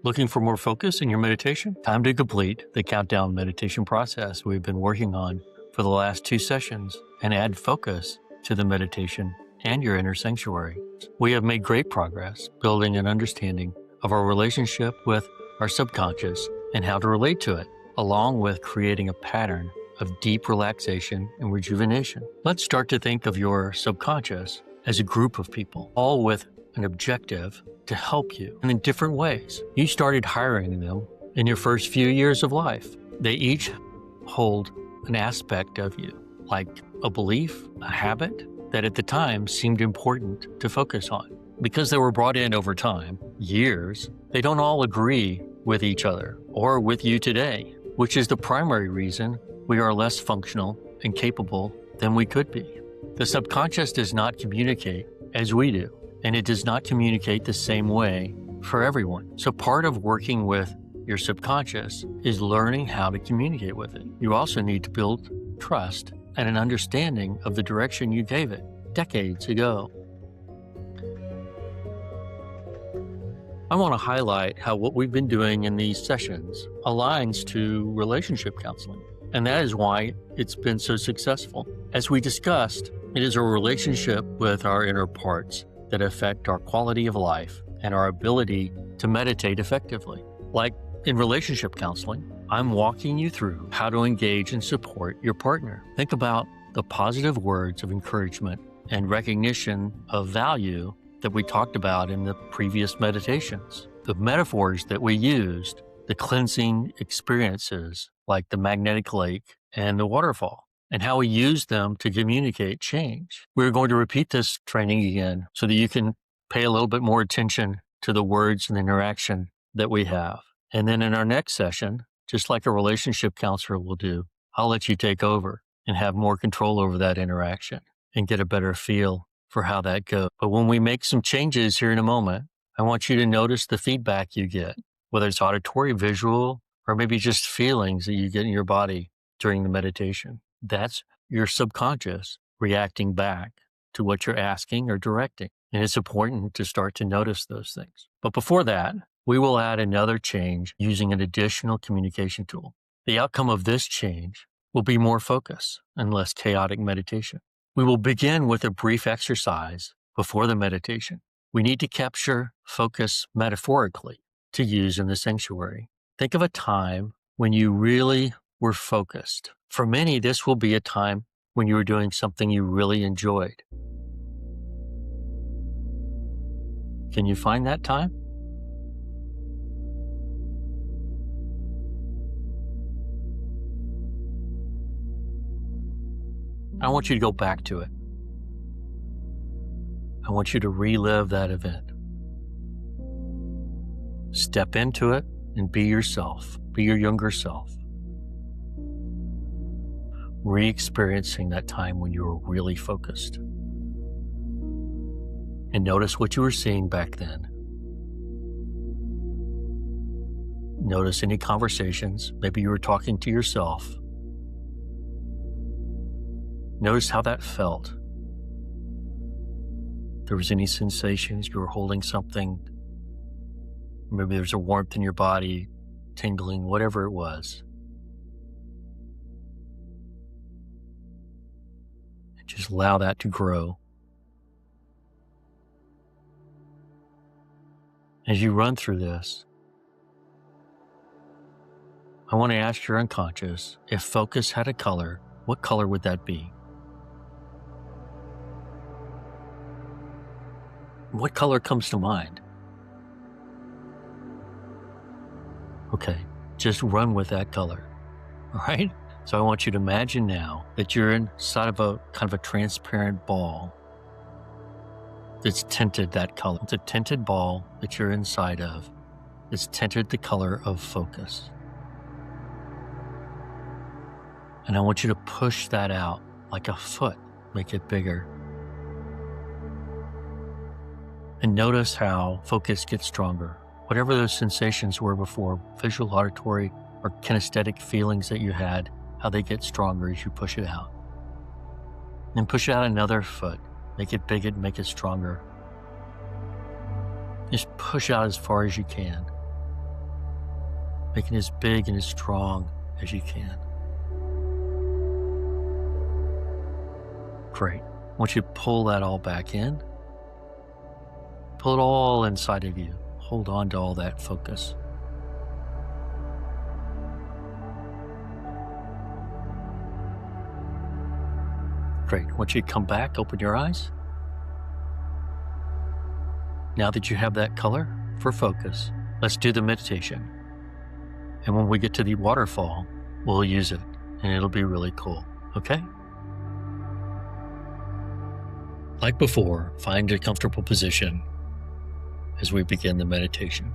Looking for more focus in your meditation? Time to complete the countdown meditation process we've been working on for the last 2 sessions and add focus to the meditation and your inner sanctuary. We have made great progress building an understanding of our relationship with our subconscious and how to relate to it, along with creating a pattern of deep relaxation and rejuvenation. Let's start to think of your subconscious as a group of people, all with an objective to help you, and in different ways. You started hiring them in your first few years of life. They each hold an aspect of you, like a belief, a habit, that at the time seemed important to focus on. Because they were brought in over time, years, they don't all agree with each other or with you today, which is the primary reason we are less functional and capable than we could be. The subconscious does not communicate as we do, and it does not communicate the same way for everyone. So part of working with your subconscious is learning how to communicate with it. You also need to build trust and an understanding of the direction you gave it decades ago. I want to highlight how what we've been doing in these sessions aligns to relationship counseling, and that is why it's been so successful. As we discussed, it is our relationship with our inner parts that affect our quality of life and our ability to meditate effectively. Like in relationship counseling, I'm walking you through how to engage and support your partner. Think about the positive words of encouragement and recognition of value that we talked about in the previous meditations. The metaphors that we used, the cleansing experiences like the magnetic lake and the waterfall, and how we use them to communicate change. We're going to repeat this training again so that you can pay a little bit more attention to the words and the interaction that we have. And then in our next session, just like a relationship counselor will do, I'll let you take over and have more control over that interaction and get a better feel for how that goes. But when we make some changes here in a moment, I want you to notice the feedback you get, whether it's auditory, visual, or maybe just feelings that you get in your body during the meditation. That's your subconscious reacting back to what you're asking or directing. And it's important to start to notice those things. But before that, we will add another change using an additional communication tool. The outcome of this change will be more focus and less chaotic meditation. We will begin with a brief exercise before the meditation. We need to capture focus metaphorically to use in the sanctuary. Think of a time when you really were focused. For many, this will be a time when you were doing something you really enjoyed. Can you find that time? I want you to go back to it. I want you to relive that event. Step into it and be yourself. Be your younger self. Re-experiencing that time when you were really focused. And notice what you were seeing back then. Notice any conversations. Maybe you were talking to yourself. Notice how that felt. If there was any sensations, you were holding something. Maybe there's a warmth in your body, tingling, whatever it was. And just allow that to grow. As you run through this, I want to ask your unconscious, if focus had a color, what color would that be? What color comes to mind? Okay, just run with that color, all right? So I want you to imagine now that you're inside of a kind of a transparent ball that's tinted that color. It's a tinted ball that you're inside of. It's tinted the color of focus. And I want you to push that out like a foot, make it bigger. And notice how focus gets stronger. Whatever those sensations were before, visual, auditory, or kinesthetic feelings that you had, how they get stronger as you push it out. And push it out another foot. Make it bigger, make it stronger. Just push out as far as you can, making it as big and as strong as you can. Great. I want you to pull that all back in. Pull it all inside of you. Hold on to all that focus. Great. I want you to come back, open your eyes. Now that you have that color for focus, let's do the meditation. And when we get to the waterfall, we'll use it, and it'll be really cool, okay? Like before, find a comfortable position as we begin the meditation.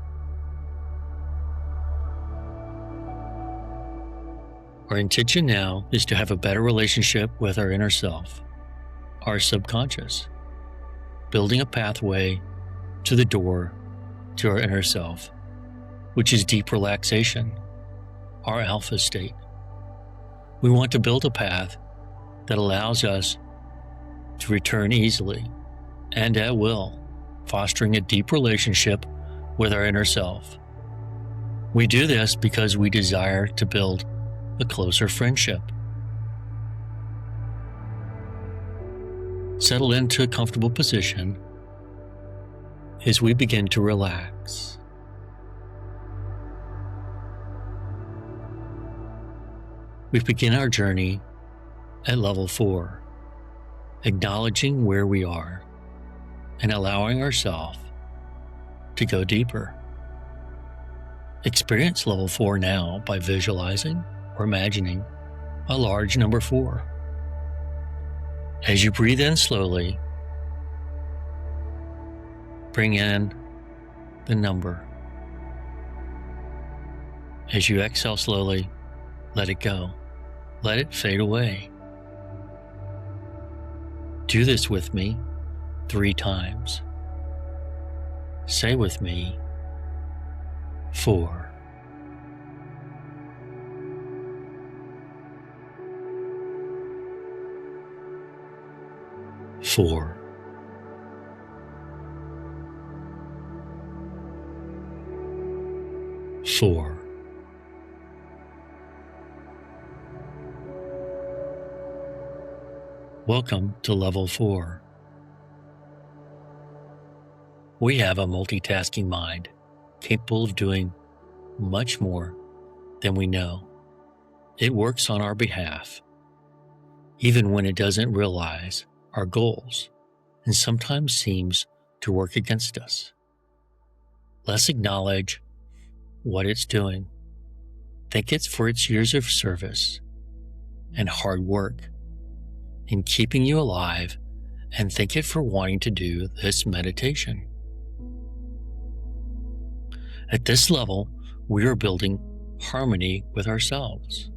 Our intention now is to have a better relationship with our inner self, our subconscious, building a pathway to the door to our inner self, which is deep relaxation, our alpha state. We want to build a path that allows us to return easily and at will, fostering a deep relationship with our inner self. We do this because we desire to build a closer friendship. Settle into a comfortable position as we begin to relax. We begin our journey at level 4, acknowledging where we are and allowing ourselves to go deeper. Experience level 4 now by visualizing or imagining a large number 4. As you breathe in slowly, bring in the number. As you exhale slowly, let it go. Let it fade away. Do this with me 3 times. Say with me, 4. 4. 4. Welcome to level 4. We have a multitasking mind, capable of doing much more than we know. It works on our behalf, even when it doesn't realize our goals, and sometimes seems to work against us. Let's acknowledge what it's doing. Thank it for its years of service and hard work in keeping you alive, and thank it for wanting to do this meditation. At this level, we are building harmony with ourselves.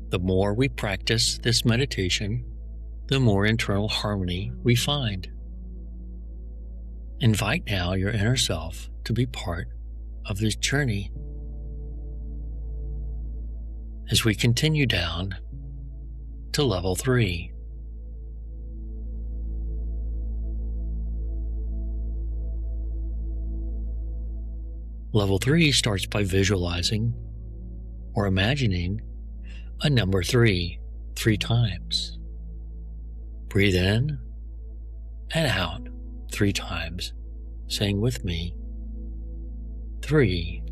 The more we practice this meditation, the more internal harmony we find. Invite now your inner self to be part of this journey. As we continue down to level 3. Level 3 starts by visualizing or imagining a number 3 times. Breathe in and out 3 times, saying with me, 3.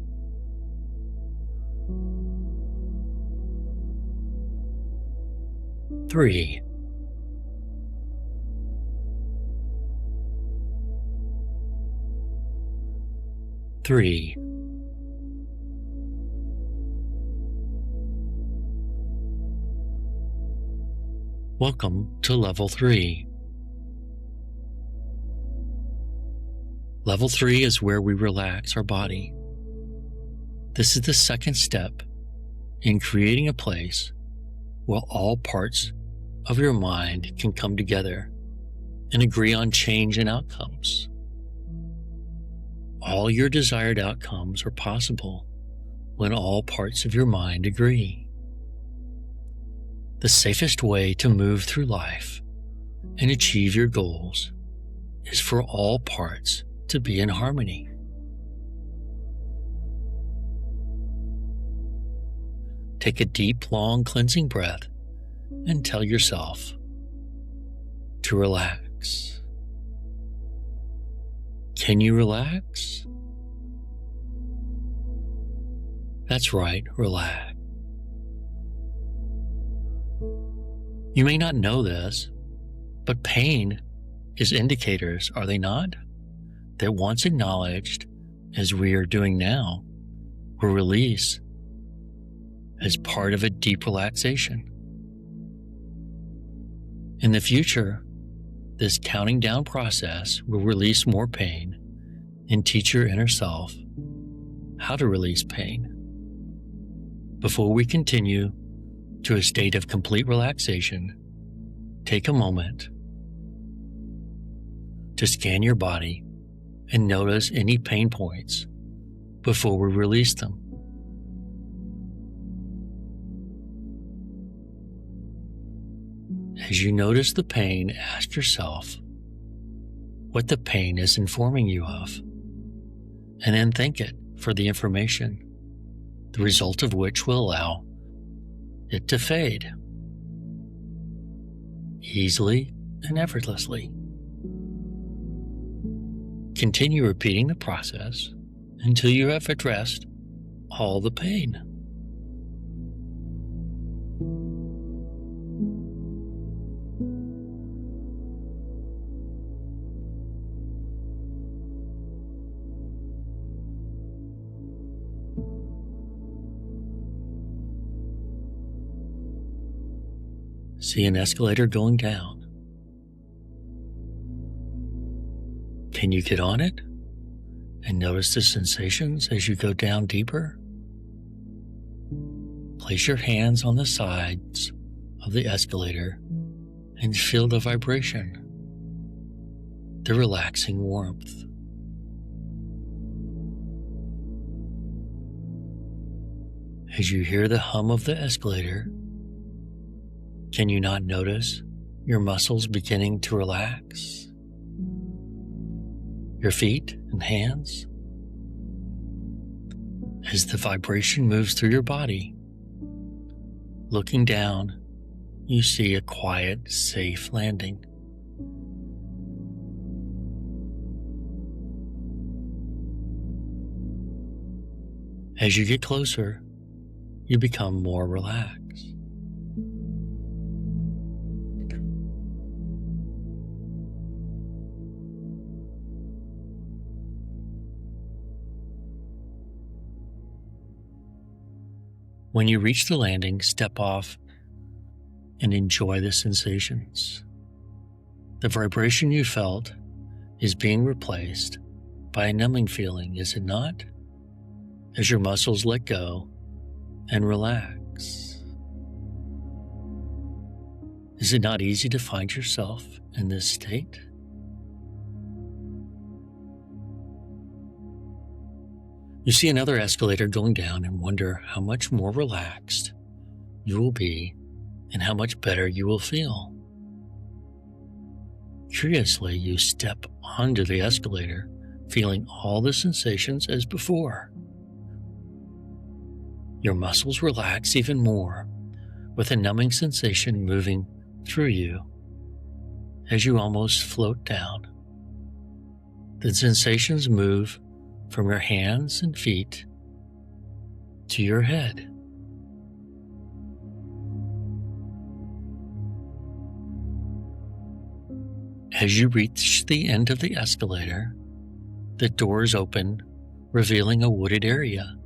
3. 3. Welcome to level 3. Level 3 is where we relax our body. This is the second step in creating a place where all parts of your mind can come together and agree on change and outcomes. All your desired outcomes are possible when all parts of your mind agree. The safest way to move through life and achieve your goals is for all parts to be in harmony. Take a deep, long, cleansing breath and tell yourself to relax. Can you relax? That's right, relax. You may not know this, but pain is indicators, are they not? That once acknowledged, as we are doing now, will release as part of a deep relaxation. In the future, this counting down process will release more pain and teach your inner self how to release pain. Before we continue to a state of complete relaxation, take a moment to scan your body and notice any pain points before we release them. As you notice the pain, ask yourself what the pain is informing you of, and then thank it for the information, the result of which will allow it to fade easily and effortlessly. Continue repeating the process until you have addressed all the pain. See an escalator going down. Can you get on it and notice the sensations as you go down deeper? Place your hands on the sides of the escalator and feel the vibration, the relaxing warmth. As you hear the hum of the escalator, can you not notice your muscles beginning to relax? Your feet and hands? As the vibration moves through your body, looking down, you see a quiet, safe landing. As you get closer, you become more relaxed. When you reach the landing, step off and enjoy the sensations. The vibration you felt is being replaced by a numbing feeling, is it not? As your muscles let go and relax. Is it not easy to find yourself in this state? You see another escalator going down and wonder how much more relaxed you will be and how much better you will feel. Curiously, you step onto the escalator, feeling all the sensations as before. Your muscles relax even more, with a numbing sensation moving through you as you almost float down. The sensations move from your hands and feet to your head. As you reach the end of the escalator, the doors open, revealing a wooded area.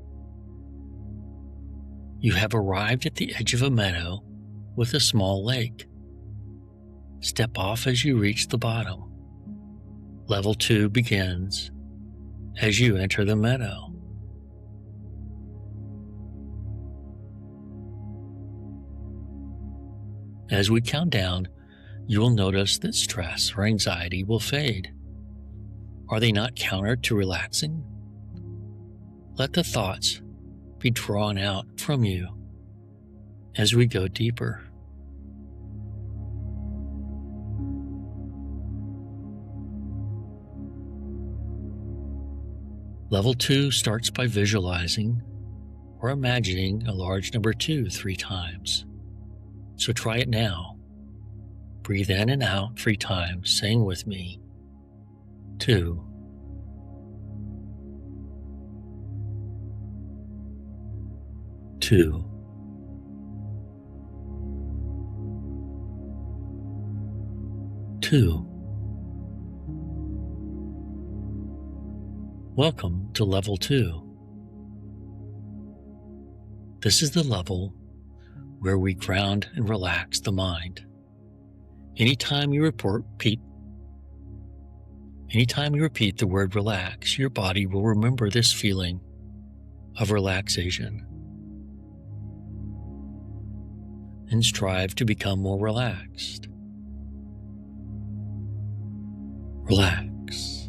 You have arrived at the edge of a meadow with a small lake. Step off as you reach the bottom. Level 2 begins as you enter the meadow. As we count down, you will notice that stress or anxiety will fade. Are they not counter to relaxing? Let the thoughts be drawn out from you as we go deeper. Level 2 starts by visualizing or imagining a large number 2 3 times. So try it now. Breathe in and out 3 times, saying with me, 2. 2. 2. Welcome to Level 2. This is the level where we ground and relax the mind. Anytime you repeat the word relax, your body will remember this feeling of relaxation and strive to become more relaxed. Relax.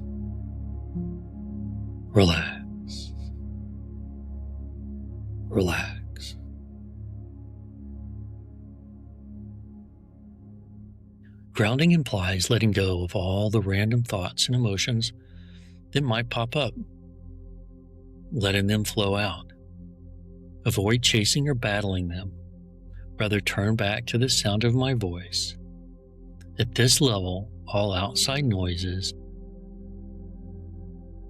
Relax. Relax. Grounding implies letting go of all the random thoughts and emotions that might pop up, letting them flow out. Avoid chasing or battling them. Rather, turn back to the sound of my voice. At this level, all outside noises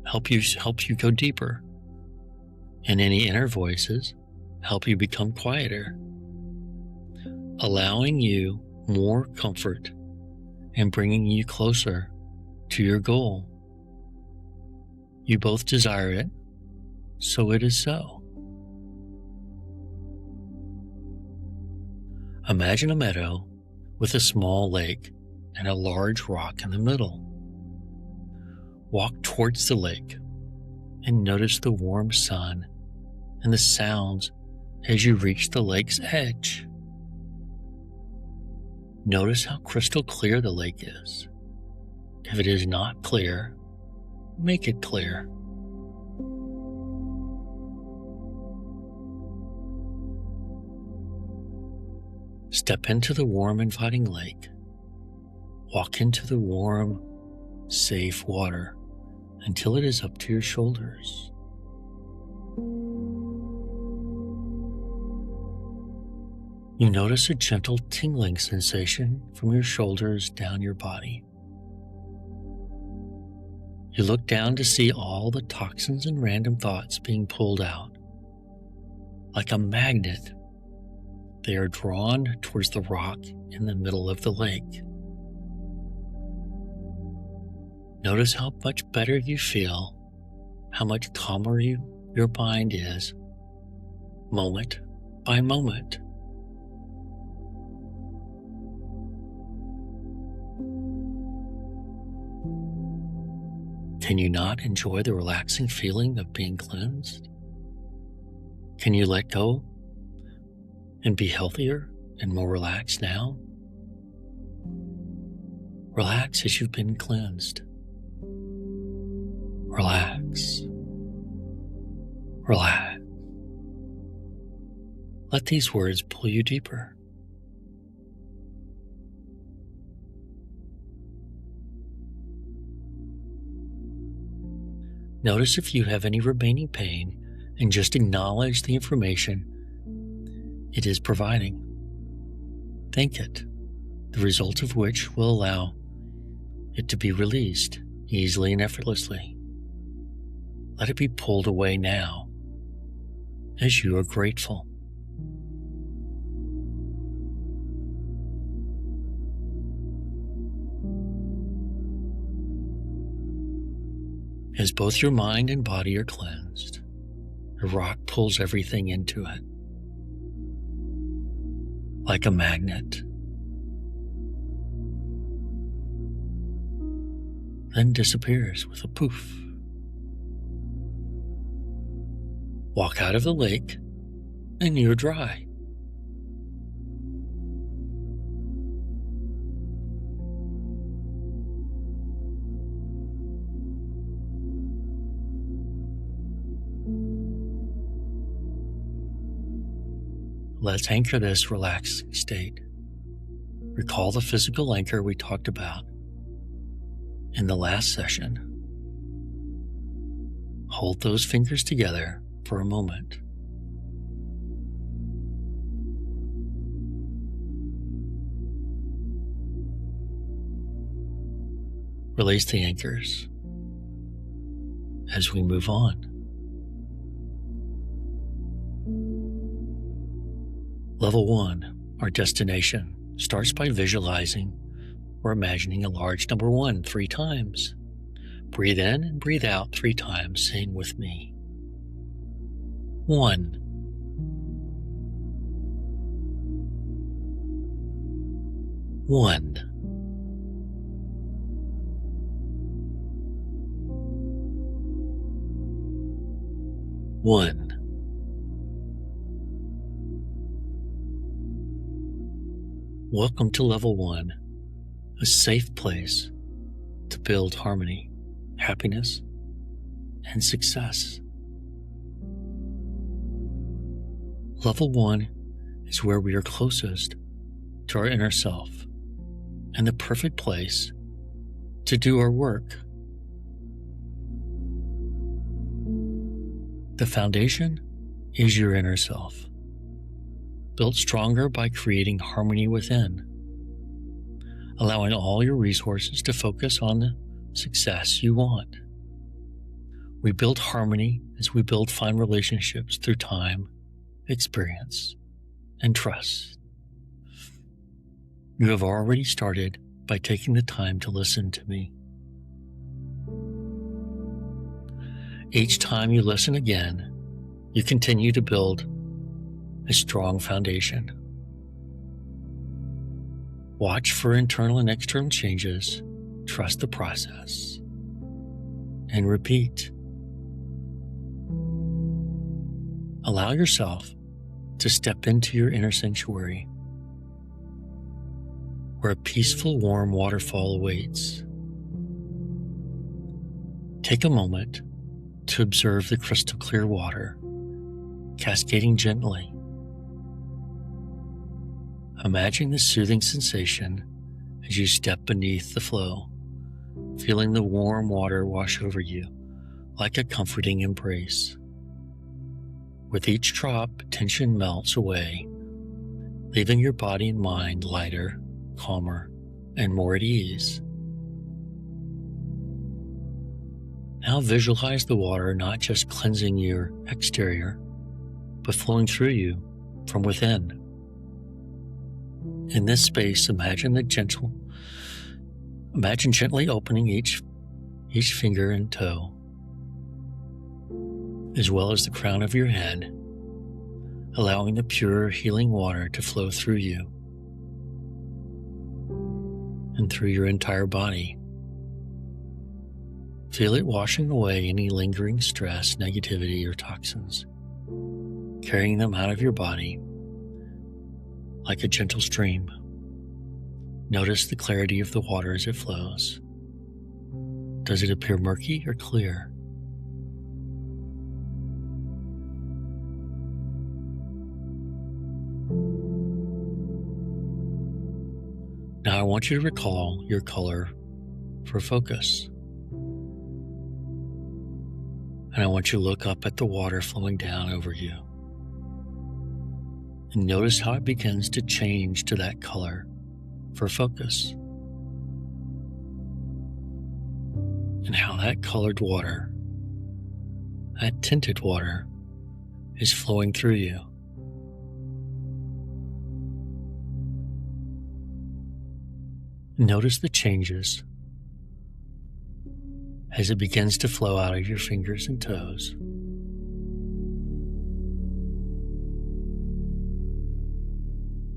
help you go deeper, and any inner voices help you become quieter, allowing you more comfort and bringing you closer to your goal. You both desire it, so it is so. Imagine a meadow with a small lake and a large rock in the middle. Walk towards the lake and notice the warm sun and the sounds as you reach the lake's edge. Notice how crystal clear the lake is. If it is not clear, make it clear. Step into the warm, inviting lake. Walk into the warm, safe water until it is up to your shoulders. You notice a gentle tingling sensation from your shoulders down your body. You look down to see all the toxins and random thoughts being pulled out. Like a magnet, they are drawn towards the rock in the middle of the lake. Notice how much better you feel, how much calmer your mind is, moment by moment. Can you not enjoy the relaxing feeling of being cleansed? Can you let go and be healthier and more relaxed now? Relax as you've been cleansed. Relax. Relax. Let these words pull you deeper. Notice if you have any remaining pain and just acknowledge the information it is providing. Thank it, the result of which will allow it to be released easily and effortlessly. Let it be pulled away now as you are grateful. As both your mind and body are cleansed, the rock pulls everything into it like a magnet, then disappears with a poof. Walk out of the lake and you're dry. Let's anchor this relaxing state. Recall the physical anchor we talked about in the last session. Hold those fingers together for a moment. Release the anchors as we move on. Level 1, our destination, starts by visualizing or imagining a large number 1 3 times. Breathe in and breathe out 3 times, saying with me. 1. 1. 1. Welcome to Level 1, a safe place to build harmony, happiness, and success. Level 1 is where we are closest to our inner self and the perfect place to do our work. The foundation is your inner self, built stronger by creating harmony within, allowing all your resources to focus on the success you want. We build harmony as we build fine relationships through time, experience, and trust. You have already started by taking the time to listen to me. Each time you listen again, you continue to build a strong foundation. Watch for internal and external changes, trust the process, and repeat. Allow yourself to step into your inner sanctuary, where a peaceful, warm waterfall awaits. Take a moment to observe the crystal clear water cascading gently. Imagine the soothing sensation as you step beneath the flow, feeling the warm water wash over you like a comforting embrace. With each drop, tension melts away, leaving your body and mind lighter, calmer, and more at ease. Now visualize the water not just cleansing your exterior, but flowing through you from within. In this space, imagine gently opening each finger and toe, as well as the crown of your head, allowing the pure, healing water to flow through you and through your entire body. Feel it washing away any lingering stress, negativity, or toxins, carrying them out of your body like a gentle stream. Notice the clarity of the water as it flows. Does it appear murky or clear? Now I want you to recall your color for focus. And I want you to look up at the water flowing down over you. And notice how it begins to change to that color for focus. And how that colored water, that tinted water, is flowing through you. Notice the changes as it begins to flow out of your fingers and toes.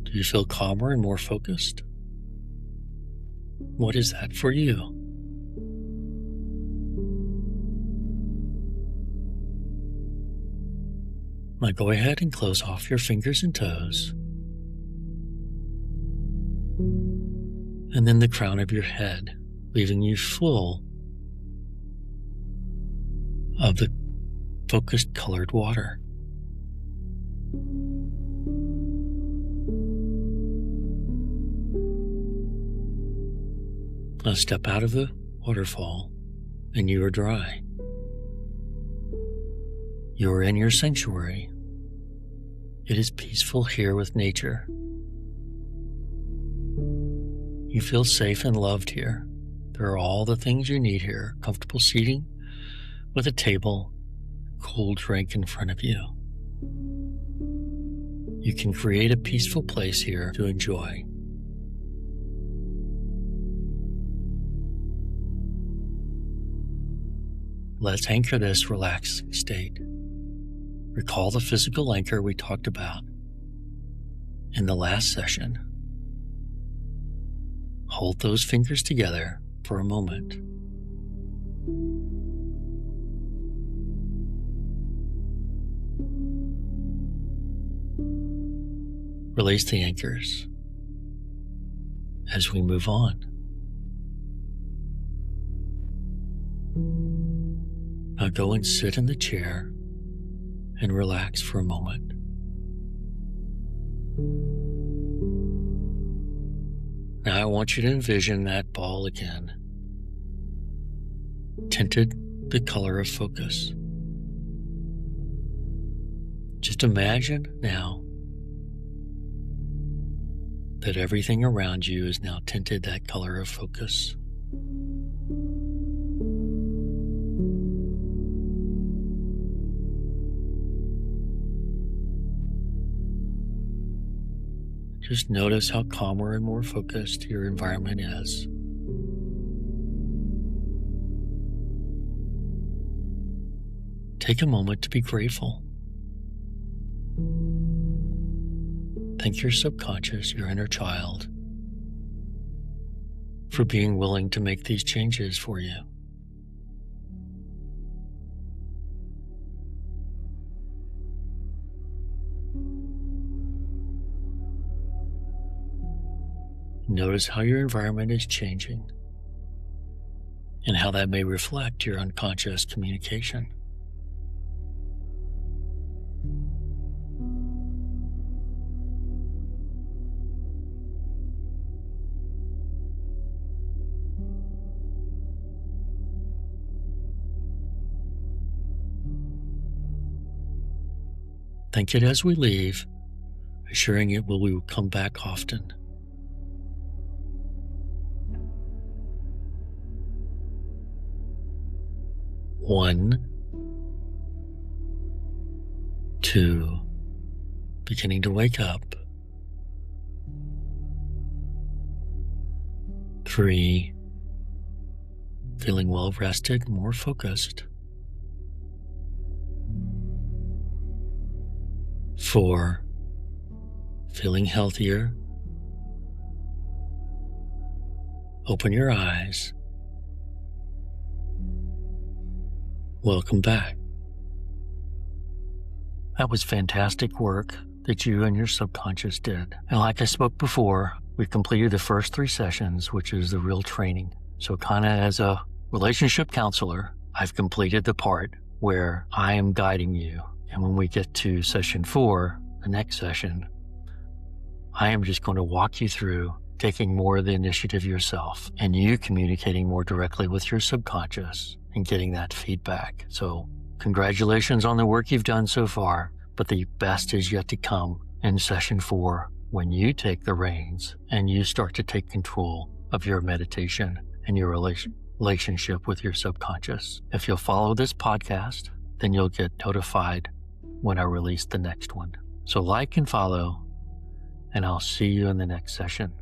Do you feel calmer and more focused? What is that for you? Now go ahead and close off your fingers and toes, and then the crown of your head, leaving you full of the focused colored water. Now step out of the waterfall and you are dry. You're in your sanctuary. It is peaceful here with nature. You feel safe and loved here. There are all the things you need here. Comfortable seating with a table, cool drink in front of you. You can create a peaceful place here to enjoy. Let's anchor this relaxing state. Recall the physical anchor we talked about in the last session. Hold those fingers together for a moment. Release the anchors as we move on. Now go and sit in the chair and relax for a moment. Now I want you to envision that ball again, tinted the color of focus. Just imagine now that everything around you is now tinted that color of focus. Just notice how calmer and more focused your environment is. Take a moment to be grateful. Thank your subconscious, your inner child, for being willing to make these changes for you. Notice how your environment is changing and how that may reflect your unconscious communication. Thank it as we leave, assuring it we will come back often. One, two, beginning to wake up. 3, feeling well rested, more focused. 4, feeling healthier. Open your eyes. Welcome back. That was fantastic work that you and your subconscious did. And like I spoke before, we've completed the first 3 sessions, which is the real training. So kind of as a relationship counselor, I've completed the part where I am guiding you. And when we get to session 4, the next session, I am just going to walk you through taking more of the initiative yourself and you communicating more directly with your subconscious and getting that feedback. So congratulations on the work you've done so far, but the best is yet to come in session 4 when you take the reins and you start to take control of your meditation and your relationship with your subconscious. If you'll follow this podcast, then you'll get notified when I release the next one. So like and follow, and I'll see you in the next session.